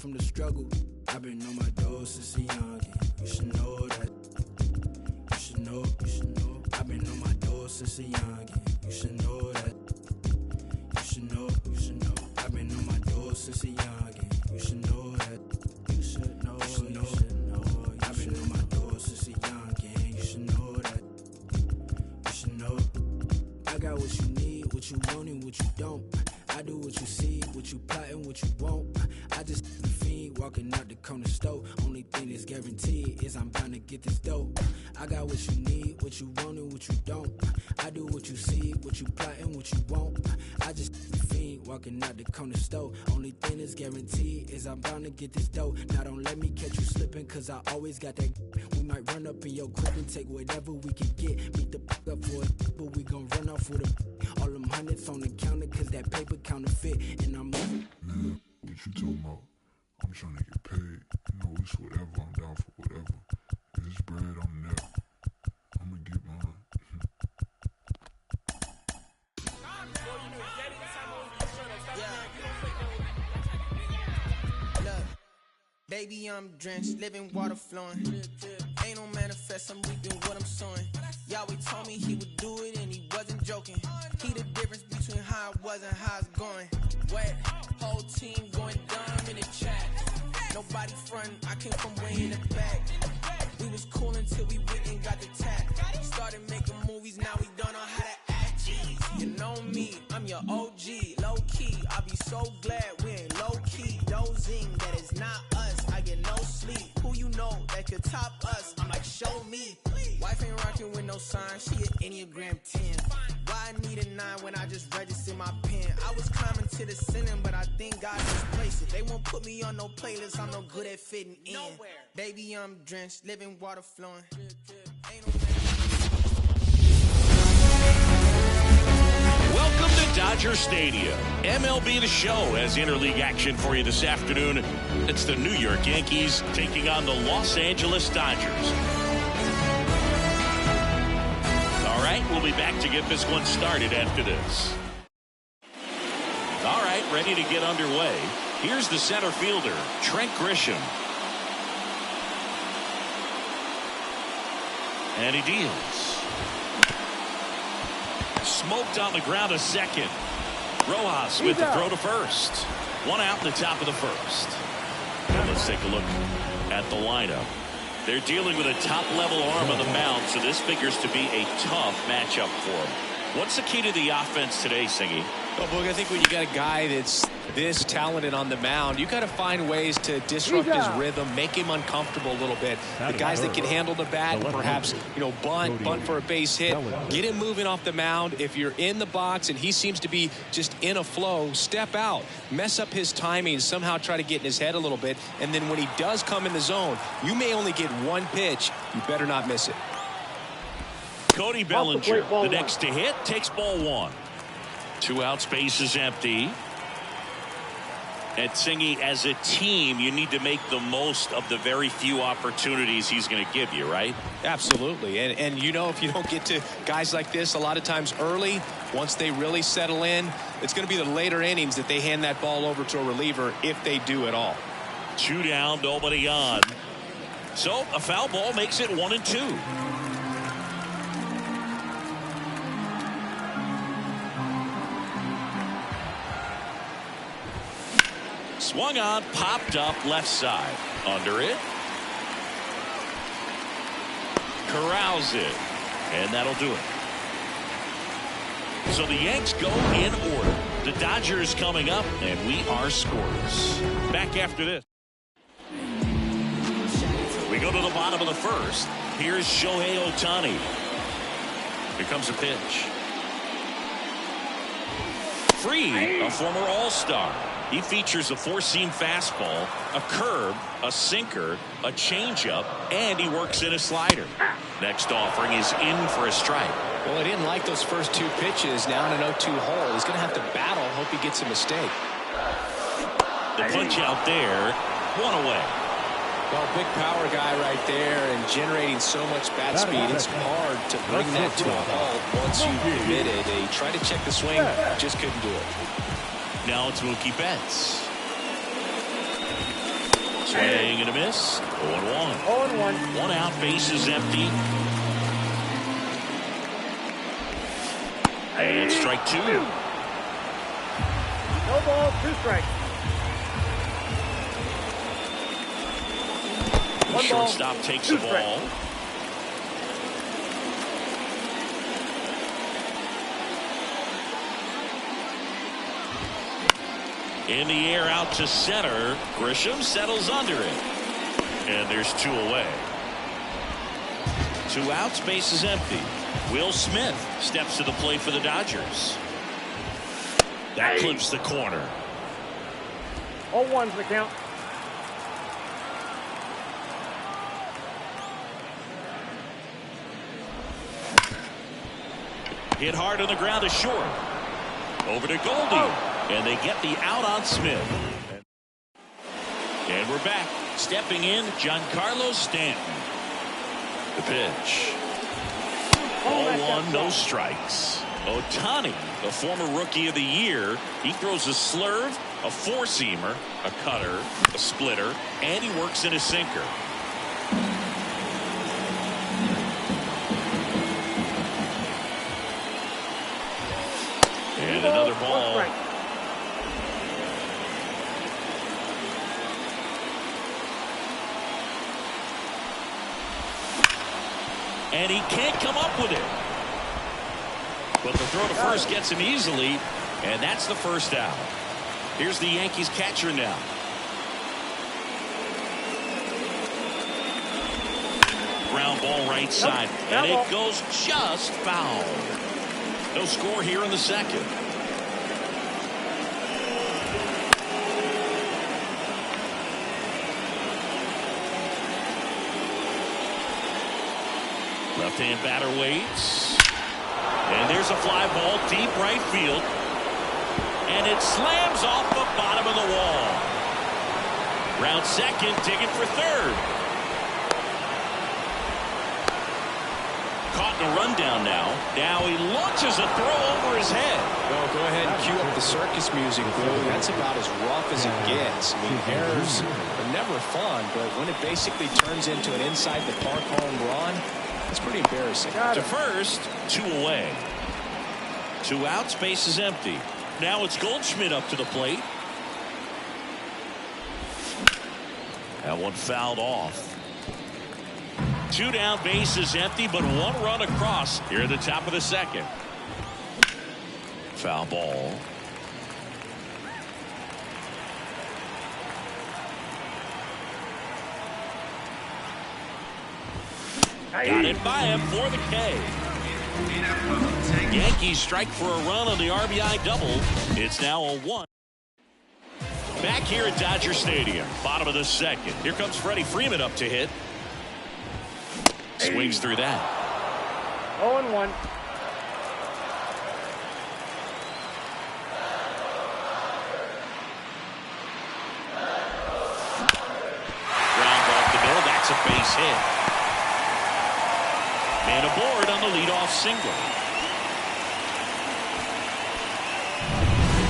from the struggle. I've been on my doors since a youngin'. You should know that. You should know, you should know. I've been on my doors since a youngin'. You should know that. You should know, you should know. I've been on my doors since a youngin'. You should know that. You should know, you should know. I've been on my doors since a youngin'. You should know that. You should know. I got what you need, what you want, and what you don't. I do what you see, what you plotting, what you want. I just the fiend walking out the corner store. Only thing that's guaranteed is I'm bound to get this dope. I got what you need, what you want, and what you don't. I do what you see, what you plotting, what you want. I just the fiend walking out the corner store. Only thing that's guaranteed is I'm bound to get this dope. Now don't let me catch you slipping, cause I always got that. We might run up in your crib and take whatever we can get. Beat the up for it, but we gon' run off with a all them hundreds on the counter, cause that paper counterfeit. And I'm moving. Man, what you talking about? I'm trying to get paid. You know, it's whatever. I'm down for whatever. If it's bread, I'm there. I'm gonna get mine. Look, baby, I'm drenched, living water flowing. Ain't no manifest, I'm reaping what I'm sowing. Yahweh told me he would do it and he wasn't joking. He the difference between how it was and how it's going. Wet, whole team going dumb in the chat. Nobody frontin', I came from way in the back. We was cool until we went and got the tap. Started making movies, now we don't know how to act. Jeez, you know me, I'm your OG, low key. I be so glad we ain't low key. Dozing, that is not us. I get no sleep. Who you know that could top us? I'm like, show me. Wife ain't rocking with no sign, she an Enneagram 10. Why I need a 9 when I just registered my pen? I was climbing to the ceiling, but I think God just placed it. They won't put me on no playlist, I'm no good at fitting in. Baby, I'm drenched, living water flowing. Ain't no Welcome to Dodger Stadium. MLB The Show has interleague action for you this afternoon. It's the New York Yankees taking on the Los Angeles Dodgers. All right, we'll be back to get this one started after this. All right, ready to get underway. Here's the center fielder, Trent Grisham. And he deals. Smoked on the ground to second. Rojas with the throw to first. One out in the top of the first. And let's take a look at the lineup. They're dealing with a top-level arm on the mound, so this figures to be a tough matchup for them. What's the key to the offense today, Singy? Well, Boog, I think when you got a guy that's this talented on the mound, you got to find ways to disrupt his rhythm, make him uncomfortable a little bit. The guys that can handle the bat, perhaps, bunt for a base hit, get him moving off the mound. If you're in the box and he seems to be just in a flow, step out, mess up his timing, somehow try to get in his head a little bit. And then when he does come in the zone, you may only get one pitch. You better not miss it. Cody Bellinger, the next to hit, takes ball one. 2 outs, base is empty. And Singy, as a team, you need to make the most of the very few opportunities he's going to give you, right? Absolutely. And if you don't get to guys like this a lot of times early, once they really settle in, it's going to be the later innings that they hand that ball over to a reliever, if they do at all. 2 down, nobody on. So a foul ball makes it 1-2. Swung on, popped up left side. Under it. Corrals it. And that'll do it. So the Yanks go in order. The Dodgers coming up, and we are scoreless. Back after this. We go to the bottom of the first. Here's Shohei Ohtani. Here comes a pitch. Fried, a former All-Star. He features a 4-seam fastball, a curve, a sinker, a changeup, and he works in a slider. Next offering is in for a strike. Well, I didn't like those first 2 pitches. Now in an 0-2 hole. He's going to have to battle. Hope he gets a mistake. The punch out there, 1 away. Well, big power guy right there and generating so much bat speed. It's hard to bring that to a halt once you commit it. He tried to check the swing, just couldn't do it. Now it's Mookie Betts. Swing and a miss. 0-1. 0-1. One out, bases empty. And strike two. No ball, 2 strikes. The shortstop takes the ball. In the air out to center. Grisham settles under it. And there's 2 away. 2 outs, bases empty. Will Smith steps to the plate for the Dodgers. That clips the corner. 0-1's the count. Hit hard on the ground to short. Over to Goldie. And they get the out on Smith. And we're back. Stepping in, Giancarlo Stanton. The pitch. 0-1, no strikes. Ohtani, the former Rookie of the Year, he throws a slurve, a four-seamer, a cutter, a splitter, and he works in a sinker. And another ball. And he can't come up with it. But the throw to first gets him easily, and that's the first out. Here's the Yankees catcher now. Ground ball right side, and it goes just foul. No score here in the second. Left-hand batter waits. And there's a fly ball deep right field. And it slams off the bottom of the wall. Round second, digging for third. Caught in a rundown now. Now he launches a throw over his head. Well, go ahead and cue up the circus music, Blue. That's about as rough as it gets. I mean, errors are never fun, but when it basically turns into an inside the park home run, it's pretty embarrassing. To first, 2 away. 2 outs, base is empty. Now it's Goldschmidt up to the plate. That one fouled off. 2 down, base is empty, but 1 run across here at the top of the second. Foul ball. Got it by him for the K. Yankees strike for a run on the RBI double. It's now a 1. Back here at Dodger Stadium, bottom of the second. Here comes Freddie Freeman up to hit. Swings through that. 0-1. Ground off the middle. That's a base hit. Man aboard on the leadoff single.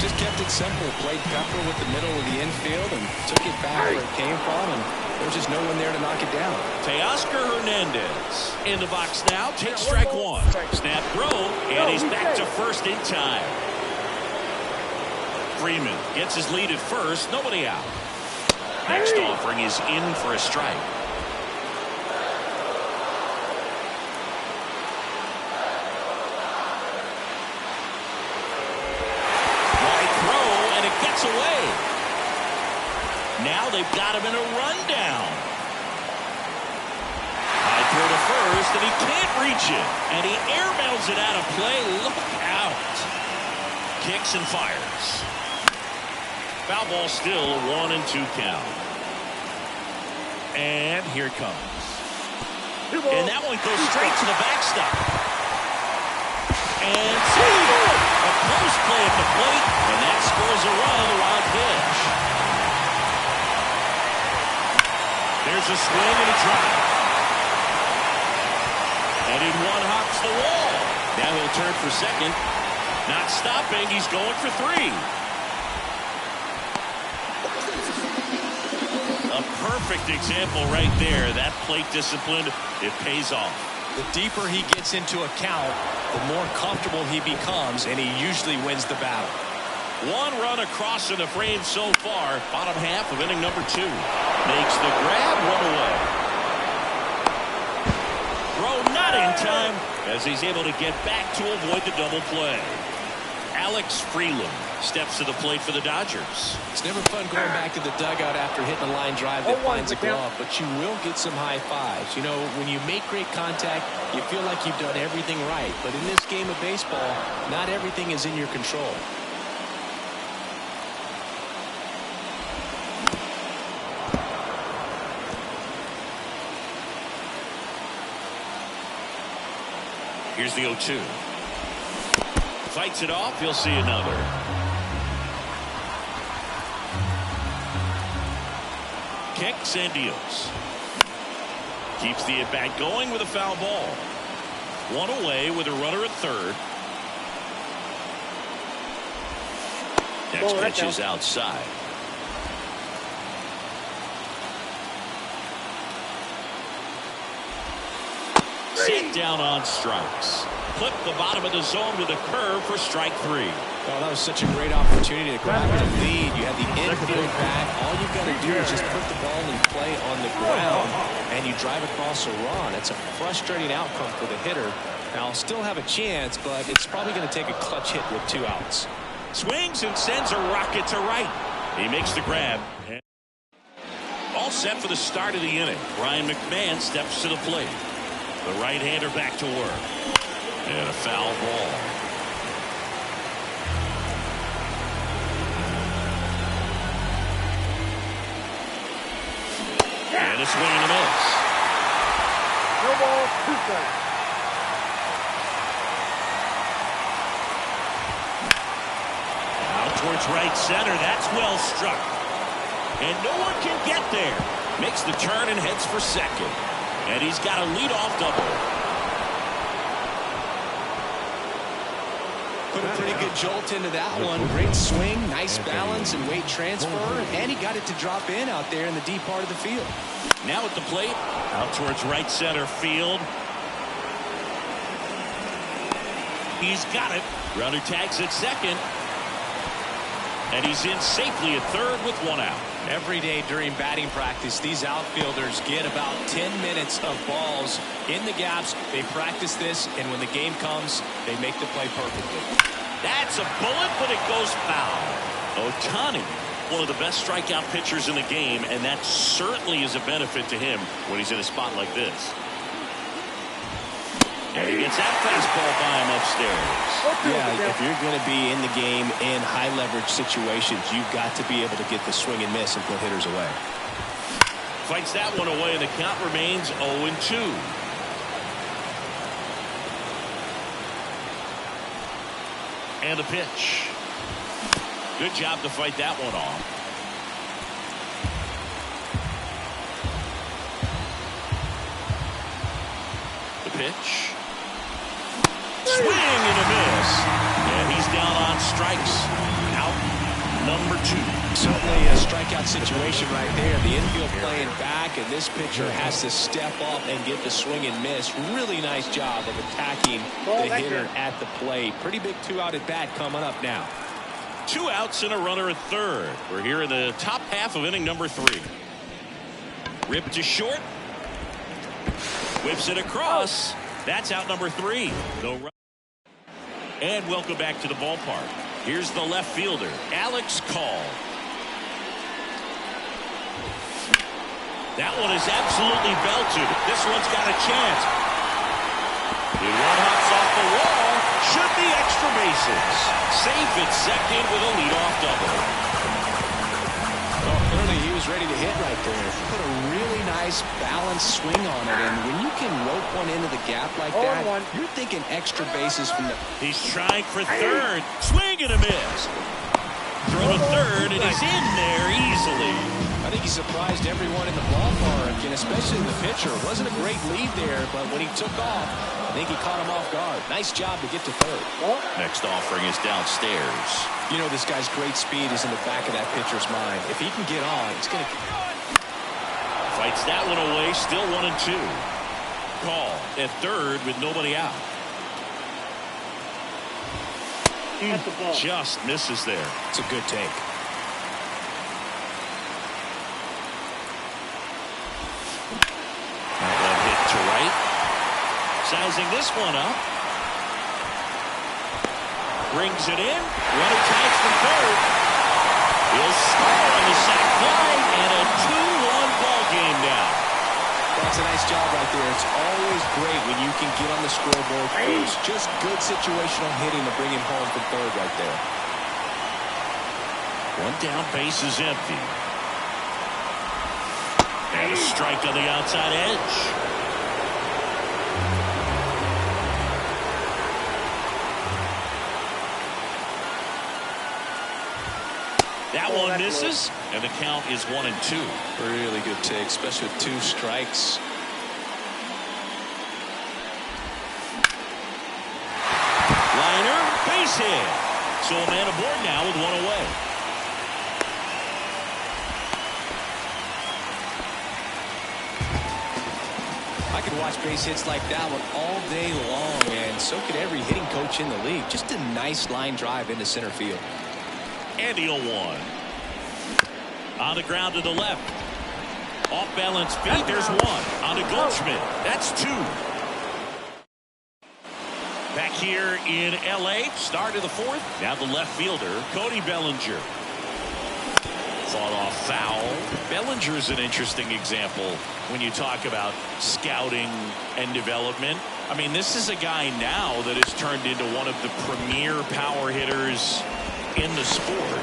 Just kept it simple. Played Pepper with the middle of the infield and took it back where it came from, and there's just no one there to knock it down. Teoscar Hernandez in the box now. Takes strike 1. Snap throw, and he's back to first in time. Freeman gets his lead at first. Nobody out. Next offering is in for a strike. Away. Now they've got him in a rundown. High throw to first, and he can't reach it. And he airmails it out of play. Look out. Kicks and fires. Foul ball still, a 1-2 count. And here it comes. And that one goes straight to the backstop. And a close play at the plate, and that scores a run on the wild pitch. There's a swing and a drive. And in one hops the wall. Now he'll turn for second. Not stopping, he's going for 3. A perfect example right there. That plate discipline, it pays off. The deeper he gets into a count, the more comfortable he becomes, and he usually wins the battle. One run across in the frame so far. Bottom half of inning number 2. Makes the grab, one away. Throw not in time as he's able to get back to avoid the double play. Alex Freeland steps to the plate for the Dodgers. It's never fun going back to the dugout after hitting a line drive that finds a glove, but you will get some high fives. You know, when you make great contact, you feel like you've done everything right. But in this game of baseball, not everything is in your control. Here's the 0-2. Fights it off. You'll see another. Kicks and deals. Keeps the at-bat going with a foul ball. One away with a runner at third. Next pitch is outside. Set down on strikes. Clip the bottom of the zone with a curve for strike 3. Oh, that was such a great opportunity to grab the lead. You have the infield back. All you've got to do is just put the ball in play on the ground, and you drive across a run. It's a frustrating outcome for the hitter. Now, I'll still have a chance, but it's probably going to take a clutch hit with 2 outs. Swings and sends a rocket to right. He makes the grab. All set for the start of the inning. Ryan McMahon steps to the plate. The right-hander back to work. And a foul ball. And a swing and a miss. No ball, 2 strikes. Out towards right center. That's well struck. And no one can get there. Makes the turn and heads for second. And he's got a leadoff double. Put a pretty good jolt into that one. Great swing, nice balance and weight transfer. And he got it to drop in out there in the deep part of the field. Now at the plate. Out towards right center field. He's got it. Runner tags at second. And he's in safely at third with 1 out. Every day during batting practice, these outfielders get about 10 minutes of balls in the gaps. They practice this, and when the game comes, they make the play perfectly. That's a bullet, but it goes foul. Ohtani, one of the best strikeout pitchers in the game, and that certainly is a benefit to him when he's in a spot like this. And he gets that fastball by him upstairs. Yeah, if you're going to be in the game in high-leverage situations, you've got to be able to get the swing and miss and put hitters away. Fights that one away, and the count remains 0-2. And a pitch. Good job to fight that one off. The pitch. Swing and a miss. And he's down on strikes. Out number 2. Certainly a strikeout situation right there. The infield playing back, and this pitcher has to step up and get the swing and miss. Really nice job of attacking the hitter at the plate. Pretty big 2-out at bat coming up now. 2 outs and a runner at third. We're here in the top half of inning number 3. Rip to short. Whips it across. That's out number 3. No run. And welcome back to the ballpark. Here's the left fielder, Alex Call. That one is absolutely belted. This one's got a chance. The one hops off the wall. Should be extra bases. Safe at second with a leadoff double. Well, clearly he was ready to hit right there. Put a really nice balanced swing on it, and when you can rope one into the gap like that, you're thinking extra bases from the... He's trying for third. Swing and a miss. Throw to third, and he's in there easily. I think he surprised everyone in the ballpark, and especially the pitcher. It wasn't a great lead there, but when he took off, I think he caught him off guard. Nice job to get to third. Next offering is downstairs. You know this guy's great speed is in the back of that pitcher's mind. If he can get on, it's going to... Fights that one away, still 1-2. Call at third with nobody out. Just misses there. It's a good take. That one hit to right. Sizing this one up. Brings it in. Runner tags from third. He'll score on the sac fly, and a 2-1 ball game now. That's a nice job right there. It's always great when you can get on the scoreboard first. Just good situational hitting to bring him home from third right there. One down, base is empty. And a strike on the outside edge. That one misses, and the count is 1-2. Really good take, especially with 2 strikes. Liner, base hit. So a man aboard now with 1 away. I could watch base hits like that one all day long, and so could every hitting coach in the league. Just a nice line drive into center field. And the 0-1. On the ground to the left. Off balance feet. There's 1. On to Goldschmidt. That's 2. Back here in L.A. Start of the 4th. Now the left fielder, Cody Bellinger. Fought off foul. Bellinger's an interesting example when you talk about scouting and development. I mean, this is a guy now that has turned into one of the premier power hitters in the sport.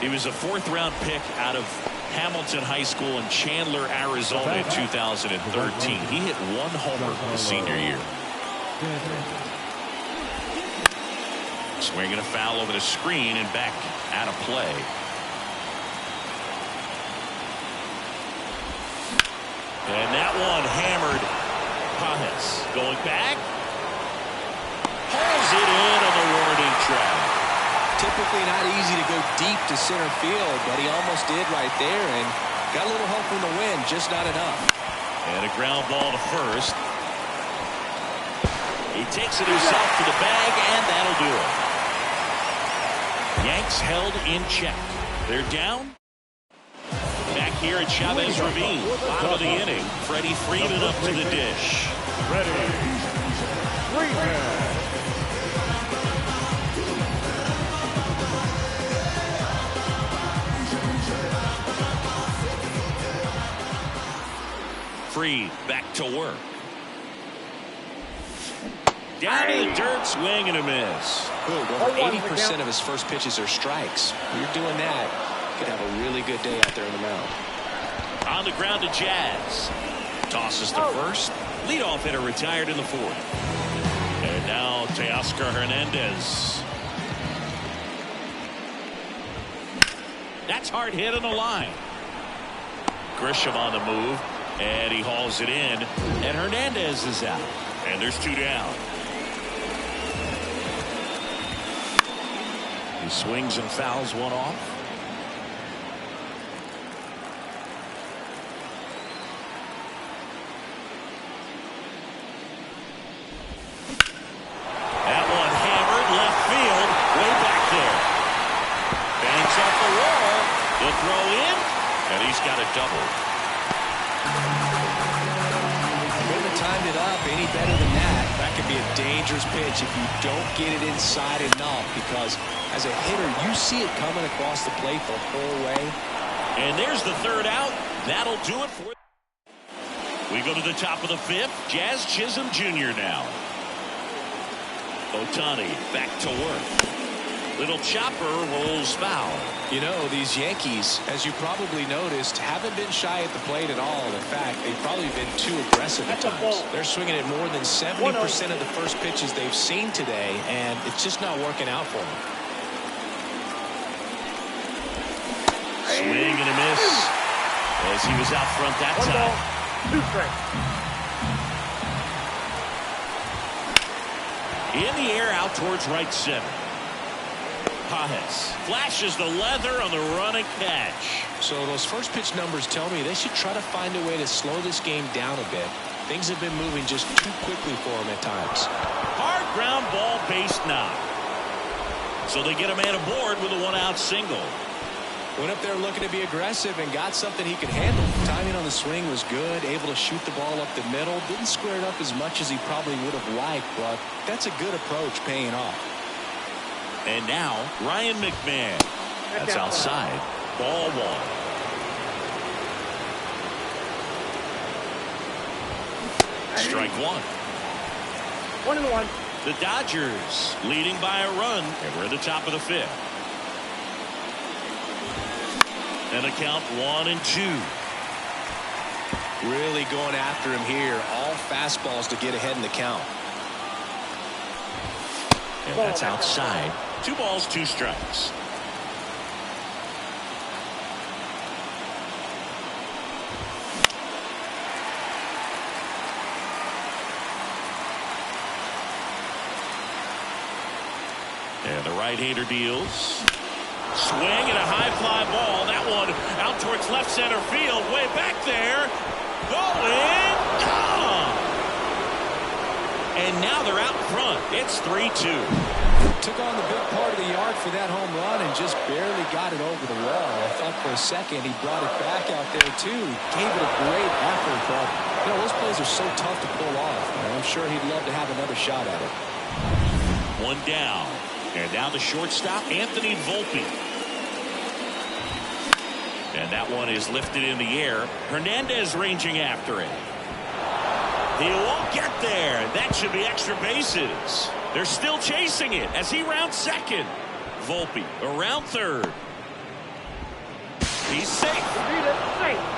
He was a 4th-round pick out of Hamilton High School in Chandler, Arizona in 2013. He hit 1 homer his senior year. Swinging a foul over the screen and back out of play. And that one hammered. Pajes going back. Hauls it in on the warning track. Typically not easy to go deep to center field, but he almost did right there and got a little help from the wind, just not enough. And a ground ball to first. He takes it himself to the bag, and that'll do it. Yanks held in check. They're down. Back here at Chavez Ravine, bottom of the inning. Freddie Freeman up to the dish. Freddie Freeman. Freed back to work. Down in the dirt, swing and a miss. Over 80% of his first pitches are strikes. When you're doing that, you could have a really good day out there in the mound. On the ground to Jazz. Tosses to first. Leadoff hitter retired in the 4th. And now Teoscar Hernandez. That's hard hit on the line. Grisham on the move. And he hauls it in. And Hernandez is out. And there's 2 down. He swings and fouls one off. That one hammered left field. Way back there. Banks off the wall. The throw in. And he's got a double. Couldn't have timed it up any better than that. That could be a dangerous pitch if you don't get it inside enough, because as a hitter, you see it coming across the plate the whole way. And there's the 3rd out. That'll do it for. We go to the top of the 5th. Jazz Chisholm Jr. now. Ohtani back to work. Little chopper rolls foul. You know, these Yankees, as you probably noticed, haven't been shy at the plate at all. In fact, they've probably been too aggressive at times. They're swinging at more than 70% of the first pitches they've seen today, and it's just not working out for them. Swing and a miss as he was out front that time. 2 strikes. In the air out towards right center. Pages flashes the leather on the run and catch. So those first pitch numbers tell me they should try to find a way to slow this game down a bit. Things have been moving just too quickly for him at times. Hard ground ball, base knock. So they get a man aboard with a one-out single. Went up there looking to be aggressive and got something he could handle. Timing on the swing was good, able to shoot the ball up the middle. Didn't square it up as much as he probably would have liked, but that's a good approach paying off. And now Ryan McMahon. That's outside. Ball one. Strike one. 1-1. The Dodgers leading by a run, and we're at the top of the fifth. And a count 1-2. Really going after him here. All fastballs to get ahead in the count. And that's outside. 2 balls, 2 strikes. And the right-hander deals. Swing and a high fly ball. That one out towards left center field. Way back there. Going. Gone. And now they're out front. It's 3-2. Took on the big part of the yard for that home run and just barely got it over the wall. I thought for a second he brought it back out there too. Gave it a great effort, but you know those plays are so tough to pull off. And I'm sure he'd love to have another shot at it. One down. And now the shortstop, Anthony Volpe. And that one is lifted in the air. Hernandez ranging after it. He won't get there. That should be extra bases. They're still chasing it as he rounds second. Volpe around third. He's safe.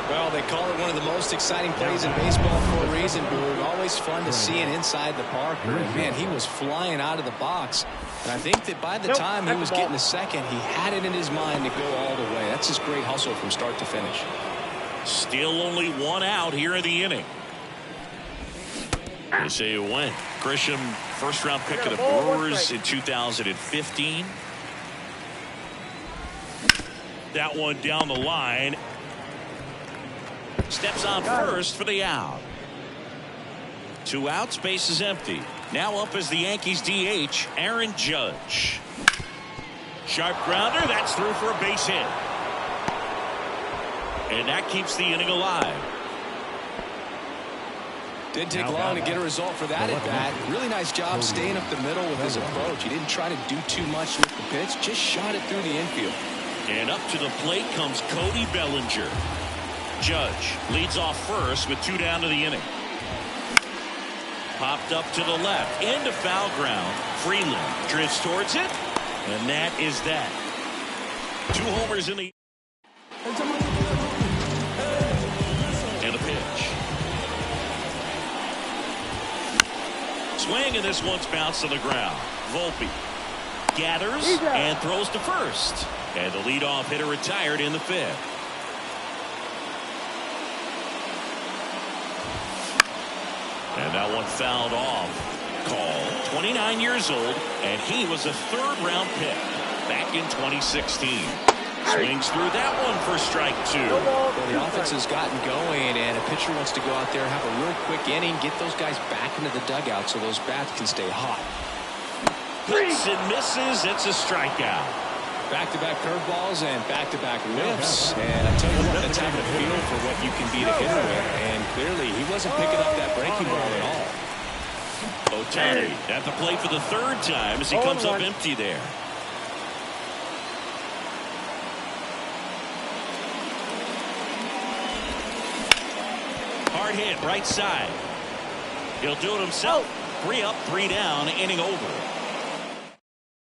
Well, they call it one of the most exciting plays in baseball for a reason, Boog. Always fun to see it inside the park. Man, he was flying out of the box. And I think that by the time he was getting to second, he had it in his mind to go all the way. That's just great hustle from start to finish. Still only 1 out here in the inning. They say it went. Grisham, first-round pick of the Brewers in 2015. That one down the line. Steps on first for the out. 2 outs, base is empty. Now up as the Yankees DH, Aaron Judge. Sharp grounder, that's through for a base hit. And that keeps the inning alive. Didn't take long to get a result for that at bat. Really nice job staying up the middle with his approach. He didn't try to do too much with the pitch, just shot it through the infield. And up to the plate comes Cody Bellinger. Judge leads off first with 2 down to the inning. Popped up to the left into foul ground. Freeland drifts towards it, and that is that. 2 homers in the and a pitch. Swing, and this one's bounced on the ground. Volpe gathers and throws to first, and the leadoff hitter retired in the 5th. And that one fouled off. Call, 29 years old, and he was a 3rd-round pick back in 2016. Swings through that one for strike 2. Well, the offense has gotten going, and a pitcher wants to go out there, have a real quick inning, get those guys back into the dugout so those bats can stay hot. Hits and misses. It's a strikeout. Back-to-back curveballs and back-to-back whiffs. And I tell you what, that's having a feel for what you can beat a hitter with. And clearly, he wasn't picking up that breaking ball at all. Ohtani at the plate for the 3rd time as he comes up empty there. Hard hit right side. He'll do it himself. 3 up, 3 down, inning over.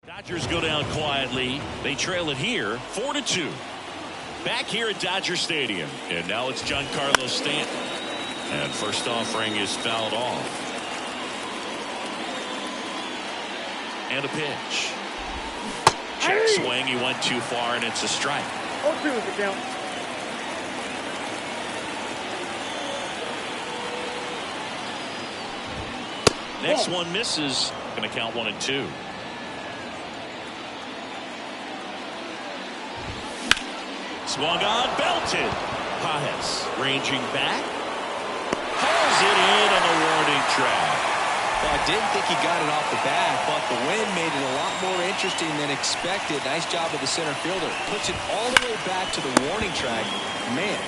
Dodgers go down quietly. They trail it here 4-2. Back here at Dodger Stadium, and now it's Giancarlo Stanton. And first offering is fouled off. And a pitch. Check swing. He went too far, and it's a strike. 0-2 is the count. Next one misses. Going to count 1-2. Swung on, belted. Pages ranging back. Hauls it in on the warning track. Well, I didn't think he got it off the bat, but the wind made it a lot more interesting than expected. Nice job of the center fielder. Puts it all the way back to the warning track. Man.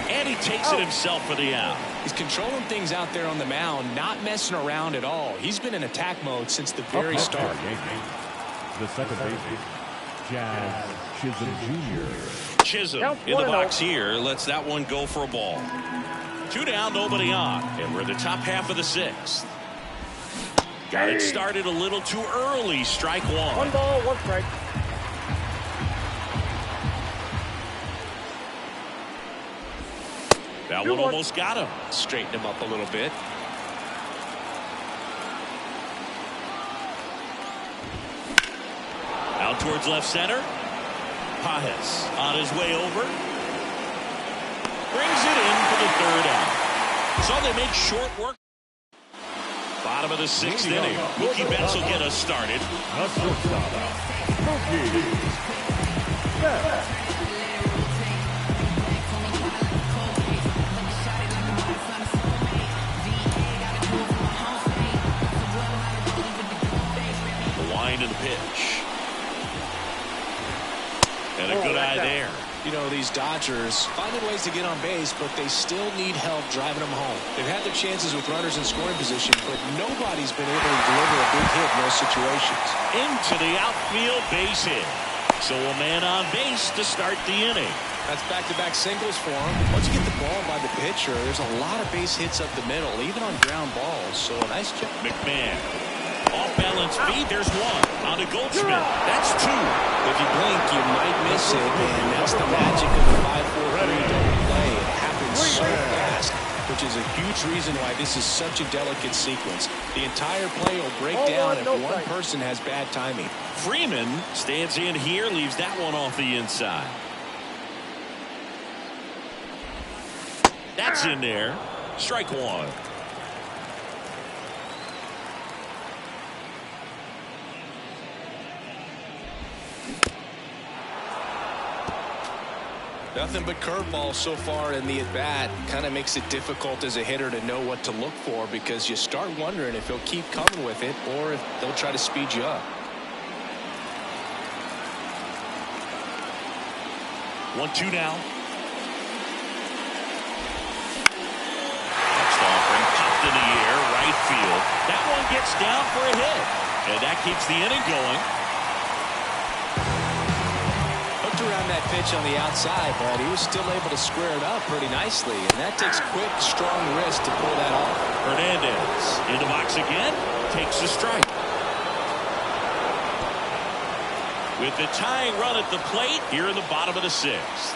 And he takes it himself for the out. He's controlling things out there on the mound, not messing around at all. He's been in attack mode since the very start. The second baseman, Jazz Chisholm Jr. Chisholm in the box here. Lets that one go for a ball. 2 down, nobody on. And we're in the top half of the 6th. Got it started a little too early. Strike 1. 1 ball, 1 strike. That one almost got him. Straighten him up a little bit. Out towards left center. Pages on his way over. Brings it in for the 3rd out. So they make short work. Bottom of the 6th inning. Mookie Betts will get us started. The shortstop, Mookie Betts. Into the pitch. And a good eye there. You know, these Dodgers finding ways to get on base, but they still need help driving them home. They've had their chances with runners in scoring position, but nobody's been able to deliver a big hit in those situations. Into the outfield, base hit. So a man on base to start the inning. That's back-to-back singles for him. Once you get the ball by the pitcher, there's a lot of base hits up the middle, even on ground balls. So a nice job. McMahon. Off-balance feed, there's 1. On to Goldschmidt. That's 2. If you blink, you might miss it, and that's the magic of the 5-4-3 double play. It happens so fast, which is a huge reason why this is such a delicate sequence. The entire play will break down if one person has bad timing. Freeman stands in here, leaves that one off the inside. That's in there. Strike 1. Nothing but curveballs so far in the at-bat. Kind of makes it difficult as a hitter to know what to look for because you start wondering if he'll keep coming with it or if they'll try to speed you up. 1-2 now. Next offering popped in the air, right field. That one gets down for a hit. And that keeps the inning going. Around that pitch on the outside, but he was still able to square it up pretty nicely, and that takes quick, strong wrist to pull that off. Hernandez in the box again, takes the strike. With the tying run at the plate here in the bottom of the 6th.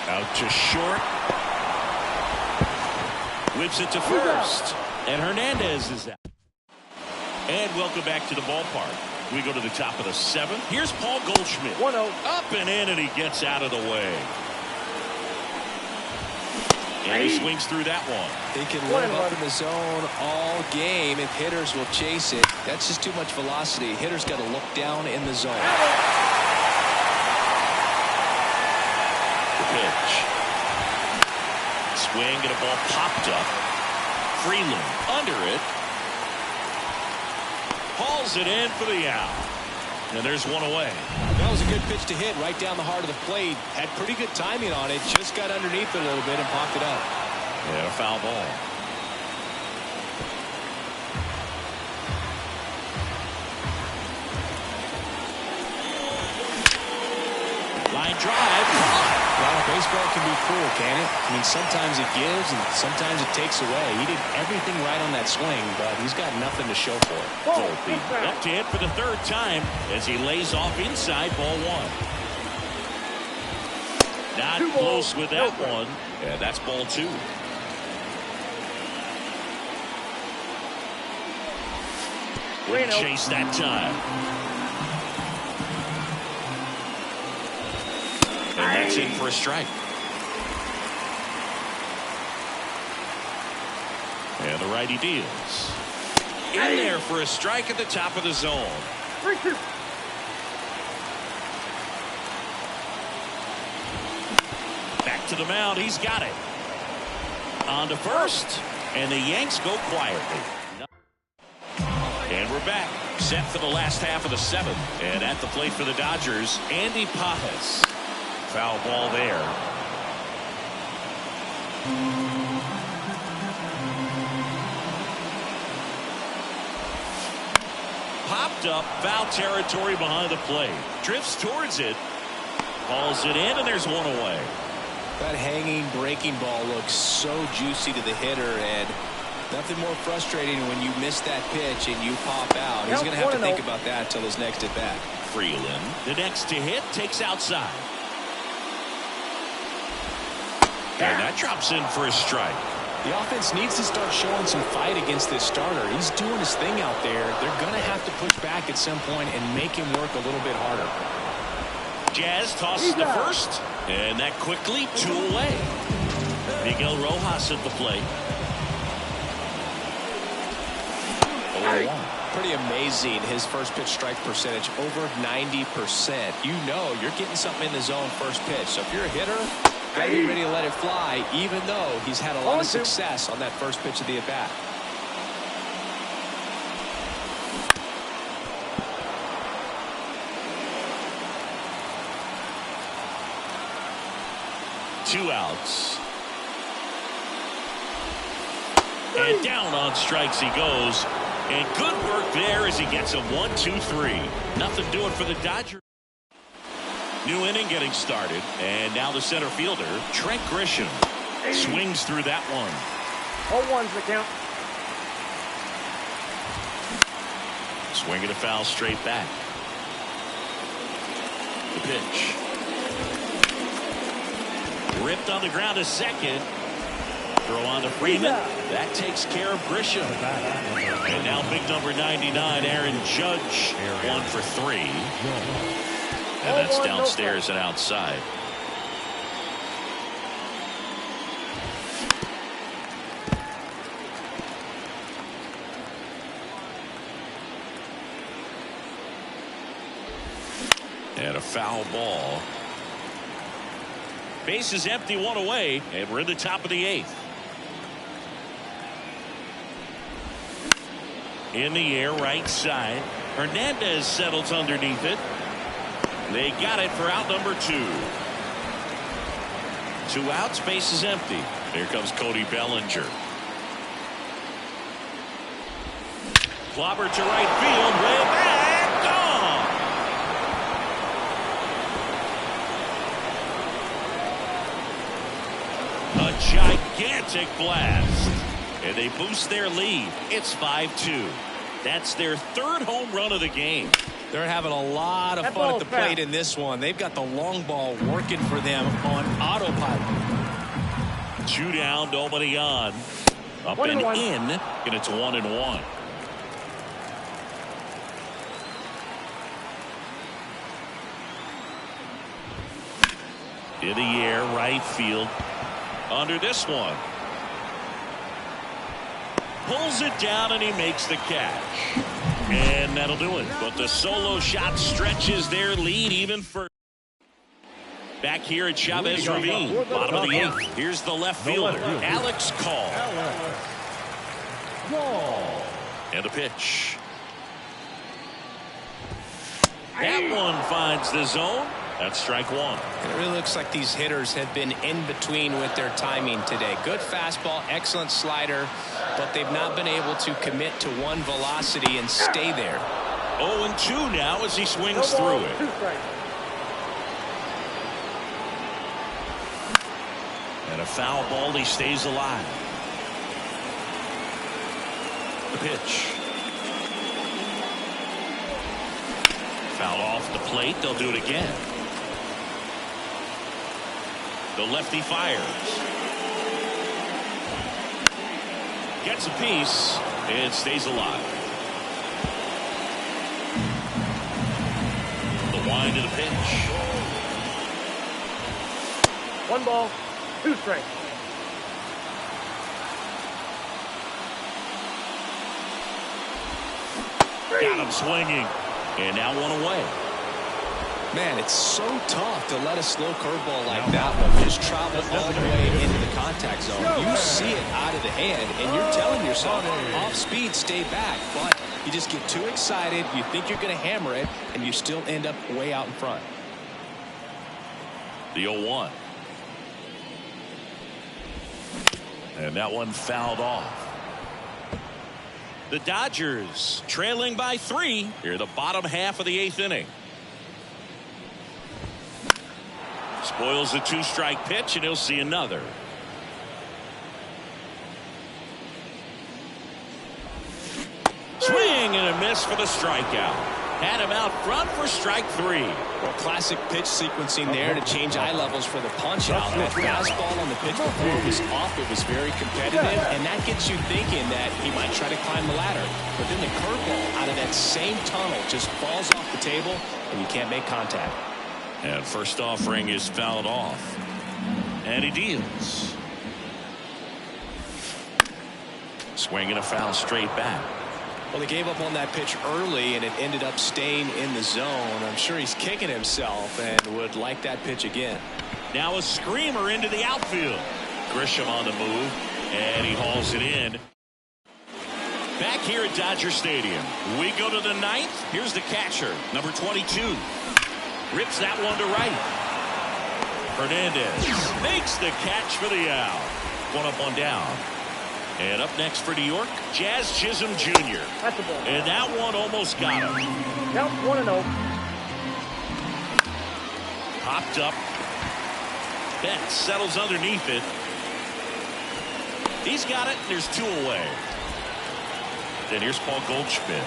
Out to short. Whips it to first, and Hernandez is out. And welcome back to the ballpark. We go to the top of the 7th. Here's Paul Goldschmidt. 1-0. Up and in, and he gets out of the way. And he swings through that one. They can live up in the zone all game if hitters will chase it. That's just too much velocity. Hitters got to look down in the zone. The pitch. Swing and a ball popped up. Freeland under it. Hauls it in for the out. And there's one away. That was a good pitch to hit right down the heart of the plate. Had pretty good timing on it. Just got underneath it a little bit and popped it up. Yeah, a foul ball. Line drive. Well, baseball can be cruel, can it? I mean, sometimes it gives and sometimes it takes away. He did everything right on that swing, but he's got nothing to show for it. Volpe up to hit for the 3rd time as he lays off inside ball 1. Not close with that one. Yeah, that's ball 2. Wouldn't chase that time. And that's in for a strike. And the righty deals. In there for a strike at the top of the zone. 3-2. Back to the mound. He's got it. On to first. And the Yanks go quietly. And we're back. Set for the last half of the seventh. And at the plate for the Dodgers, Andy Pages. Foul ball there. Popped up, foul territory behind the plate. Drifts towards it. Hauls it in, and there's one away. That hanging breaking ball looks so juicy to the hitter, and nothing more frustrating when you miss that pitch and you pop out. He's going to have to think about that until his next at bat. Freeland, the next to hit, takes outside. And that drops in for a strike. The offense needs to start showing some fight against this starter. He's doing his thing out there. They're going to have to push back at some point and make him work a little bit harder. Jazz tosses to first, and that quickly 2 away. Miguel Rojas at the plate. 0-1. Pretty amazing, his first pitch strike percentage, over 90%. You know you're getting something in the zone first pitch. So if you're a hitter, got to be ready to let it fly, even though he's had a lot of success on that first pitch of the at-bat. Two outs. And down on strikes he goes. And good work there as he gets a 1-2-3. Nothing doing for the Dodgers. New inning getting started. And now the center fielder, Trent Grisham, swings through that one. 0-1's the count. Swinging a foul straight back. The pitch. Ripped on the ground to second. Throw on to Freeman. That takes care of Grisham. And now big number 99, Aaron Judge, 1 for 3. And that's downstairs and outside. And a foul ball. Base is empty, 1 away, and we're in the top of the 8th. In the air, right side. Hernandez settles underneath it. They got it for out number 2. 2 outs, base is empty. Here comes Cody Bellinger. Clobber to right field, way back, gone. A gigantic blast. And they boost their lead. It's 5-2. That's their 3rd home run of the game. They're having a lot of fun at the plate in this one. They've got the long ball working for them on autopilot. 2 down, nobody on. Up and in, and it's 1-1. In the air, right field. Under this one. Pulls it down and he makes the catch. And that'll do it. But the solo shot stretches their lead even further. Back here at Chavez Ravine, bottom of the 8th. Here's the left fielder, Alex Call. And the pitch. That one finds the zone. That's strike 1. And it really looks like these hitters have been in between with their timing today. Good fastball, excellent slider, but they've not been able to commit to one velocity and stay there. 0-2 now as he swings through it. And a foul ball, he stays alive. The pitch. Foul off the plate, they'll do it again. The lefty fires. Gets a piece and stays alive. The wind of the pitch. 1 ball, 2 strikes. Got him swinging. And now 1 away. Man, it's so tough to let a slow curveball like that one just travel all the way into the contact zone. You see it out of the hand, and you're telling yourself, off speed, stay back. But you just get too excited, you think you're going to hammer it, and you still end up way out in front. The 0-1. And that one fouled off. The Dodgers trailing by 3 here the bottom half of the 8th inning. Spoils the 2-strike pitch, and he'll see another. Swing and a miss for the strikeout. Had him out front for strike 3. Well, classic pitch sequencing there to change eye levels for the punch out. That fastball on the pitch before was off. It was very competitive, and that gets you thinking that he might try to climb the ladder. But then the curveball out of that same tunnel just falls off the table, and you can't make contact. And first offering is fouled off. And he deals. Swing and a foul straight back. Well, he gave up on that pitch early, and it ended up staying in the zone. I'm sure he's kicking himself and would like that pitch again. Now a screamer into the outfield. Grisham on the move, and he hauls it in. Back here at Dodger Stadium, we go to the 9th. Here's the catcher, number 22. Rips that one to right. Hernandez makes the catch for the out. 1 up, 1 down. And up next for New York, Jazz Chisholm Jr. That's the ball. And that one almost got him. Count 1-0. Popped up. Betts settles underneath it. He's got it. There's 2 away. Then here's Paul Goldschmidt.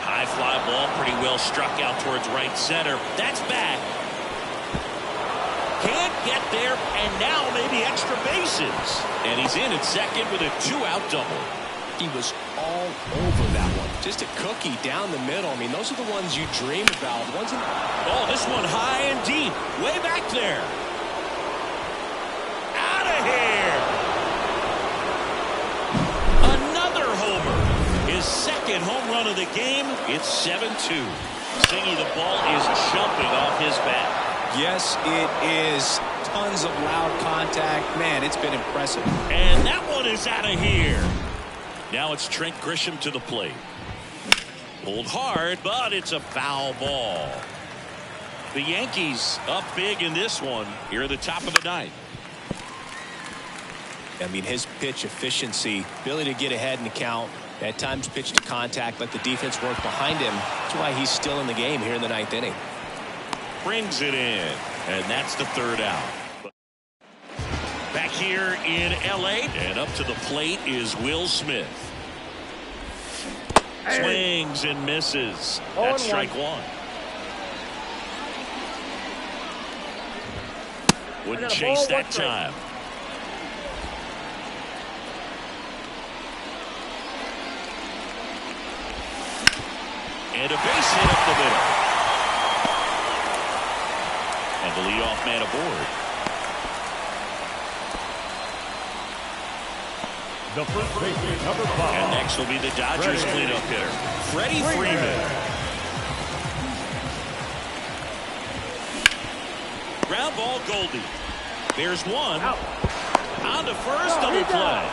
High fly ball, pretty well struck out towards right center. That's back. Can't get there, and now maybe extra bases. And he's in at second with a 2-out double. He was all over that one. Just a cookie down the middle. I mean, those are the ones you dream about. Oh, this one high and deep. Way back there. Out of here. Another homer. His second home run of the game. It's 7-2. Singy, the ball is jumping off his bat. Yes, it is. Tons of loud contact. Man, it's been impressive. And that one is out of here. Now it's Trent Grisham to the plate. Pulled hard, but it's a foul ball. The Yankees up big in this one here at the top of the 9th. I mean, his pitch efficiency, ability to get ahead in the count, at times pitch to contact, let the defense work behind him. That's why he's still in the game here in the 9th inning. Brings it in, and that's the 3rd out. Back here in L.A., and up to the plate is Will Smith. Swings and misses. That's strike 1. Wouldn't chase that time. And a base hit up the middle. And the leadoff man aboard. The first baseman, number 5. And next will be the Dodgers cleanup hitter, Freddie Freeman. Ground ball, Goldie. There's one. Out. On to first, double play.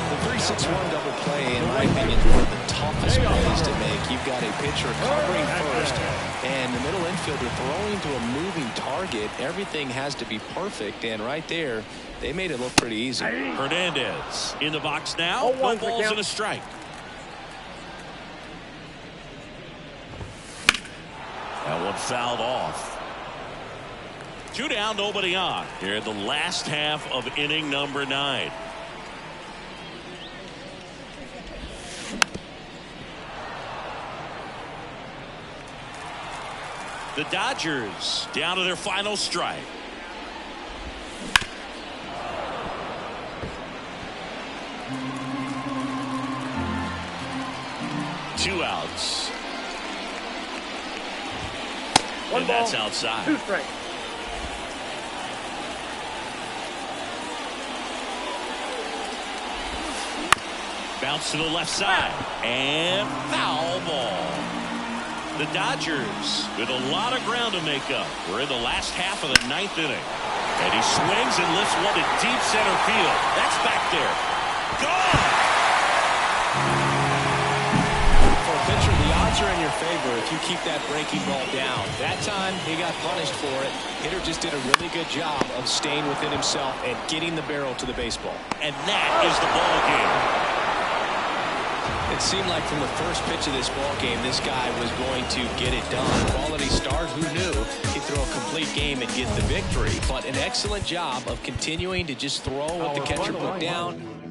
The 3-6-1 double play, in my opinion, is one of the toughest plays to make. You've got a pitcher covering first, and the middle infielder throwing to a moving target. Everything has to be perfect, and right there, they made it look pretty easy. Hernandez in the box now. No balls and a strike. That one fouled off. 2 down, nobody on. Here in the last half of inning number 9. The Dodgers down to their final strike. Two outs. One and ball, that's outside. 2 strikes. Bounce to the left side. And foul ball. The Dodgers with a lot of ground to make up. We're in the last half of the 9th inning. And he swings and lifts one to deep center field. That's back there. Gone! For a pitcher, the odds are in your favor if you keep that breaking ball down. That time, he got punished for it. Hitter just did a really good job of staying within himself and getting the barrel to the baseball. And that is the ball game. It seemed like from the first pitch of this ball game, this guy was going to get it done. Quality start, who knew he'd throw a complete game and get the victory. But an excellent job of continuing to just throw what the catcher put down.